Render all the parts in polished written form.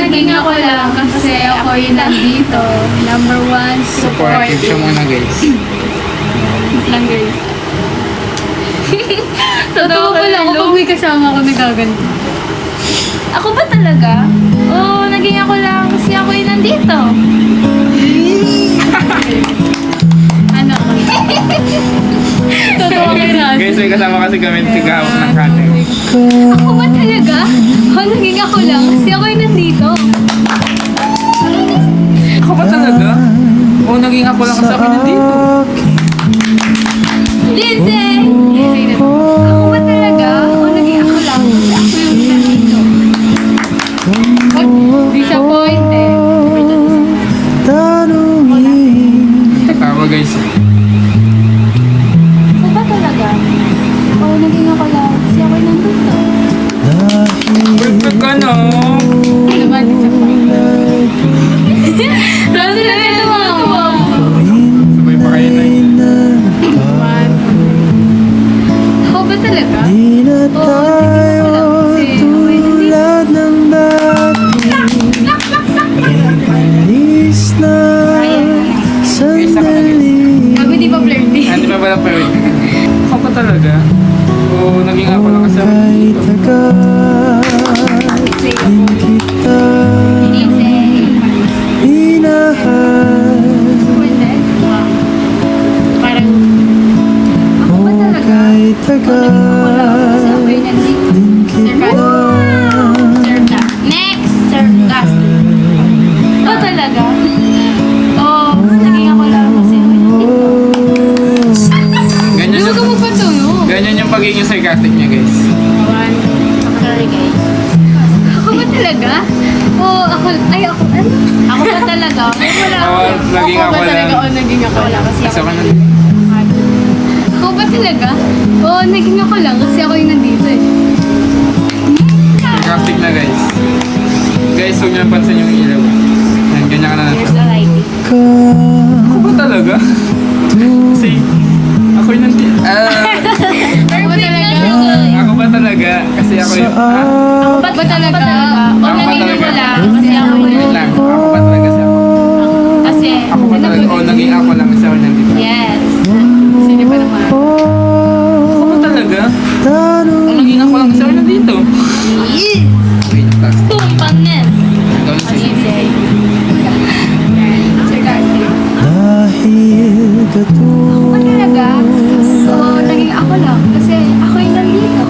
naging ako lang kasi ako yung nandito. Number one, Supportive siya muna guys. lang guys. Totoo pala ako pag may kasama ako nagaganto. Ako ba talaga? Oo, naging ako lang kasi ako yung nandito. Ano ka? Totoo kay Raz. Guys, may kasama kasi kami tigahawak ng cutter. Ako ba talaga? Naging ako lang kasi ako yung nandito. Ako ba talaga? Oo, naging ako lang kasi ako nandito. Lindsay! Ako ba talaga? Naging ako lang kasi ako yung nandito. Disappointed. Tawa guys. Ako ba talaga? Oo, naging ako lang kasi ako yung nandito. Perfect ka no? Ano ba? Disappointed. Raz, lagi ito mga tuwa mo. Sabay pa kayo na yun. Ako ba talaga? Oo, naging ako lang kasi ako yung nandito. Guys, ako na guys. Kami di ba flirty? Hindi pa pala perfect. Ako ba talaga? Oo, naging ako lang kasi ako nandito. Disappointed? Parang, ako ba talaga? Naging ako lang kasi ako yung nandito. Sarcastic. Next! Sarcastic. Ba talaga? Oo, naging ako lang kasi ako yung nandito. Ganyan Di ba ka yung, magpatulog? ganyan yung pagiging sarcastic niya guys. Sorry guys. Ako ba talaga? Oo, ako, ay ako, ano? Ako ba talaga? Wala ako. Oo, naging Ako ako ba talaga? lang. O naging ako lang kasi Kasi ako ako nandito. Ako ba talaga? Oo, naging ako lang kasi ako yung nandito eh. Sarcastic na guys. Guys, huwag niyo napansin yung ilaw. Yan, ganyan ka na Here's natin. the lighting. Ako ba talaga? Kasi, ako yung nandito. Ako ba talaga? Ako ba talaga? Kasi ako yung... Ako ba talaga? O Ako ba naging ako talaga? lang kasi ako Wait yung lang. Ako ba talaga kasi ako? Kasi, Ako ba talaga? O, naging ako lang kasi ako nandito. Yes. sino pa naman? Ako ba talaga? O, naging ako lang kasi ako nandito. Wait, tax. Tumpanes. Ikaw na sige. Lindsay. Sarcastic. Ako ba talaga? Oo, naging ako lang kasi ako yung nandito.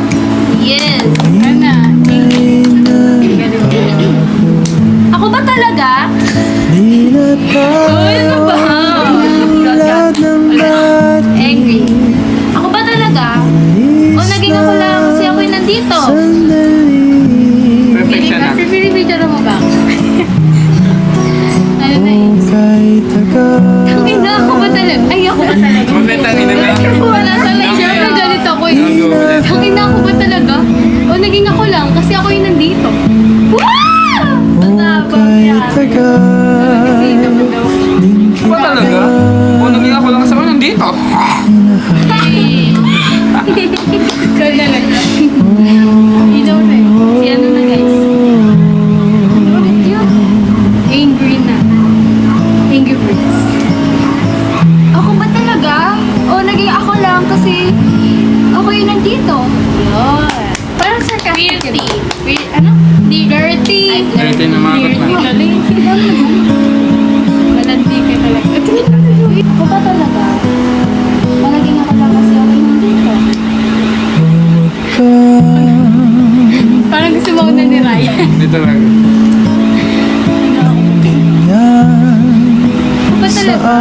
Yes. Ana, Ako ba talaga? Uy, ano ba? Angry. Ako ba talaga? O naging ako lang kasi ako yung nandito. Perfect siya na. Pipili-video mo ba? Ano na eh? Tangin na, ako ba talaga? Ay, ako ba talaga? Mametangin na lang. Wala talaga. Siyempre, ganito ako eh. Don't go with it. Tangin na, ako ba talaga? O, naging ako lang kasi ako yung nandito. Wow! Matabang yan. Kasi naman daw. Ako ba talaga? O, naging ako lang kasi ako nandito. Ikaw na lang. Ilaw na eh. Si ano na guys. Ano ulit yun? Angry na. Angry Birds. Ako ba talaga? O naging ako lang kasi ako yung nandito. Yun. Parang sarcastic. Guilty. Ano? Dirty. Dirty na mga Dirty na. na. Malandi ka talaga. Ako ba talaga? O naging ako lang kasi ako yung nandito. Parang gusto mo na ni Ryan. Dito lang. Ako ba talaga?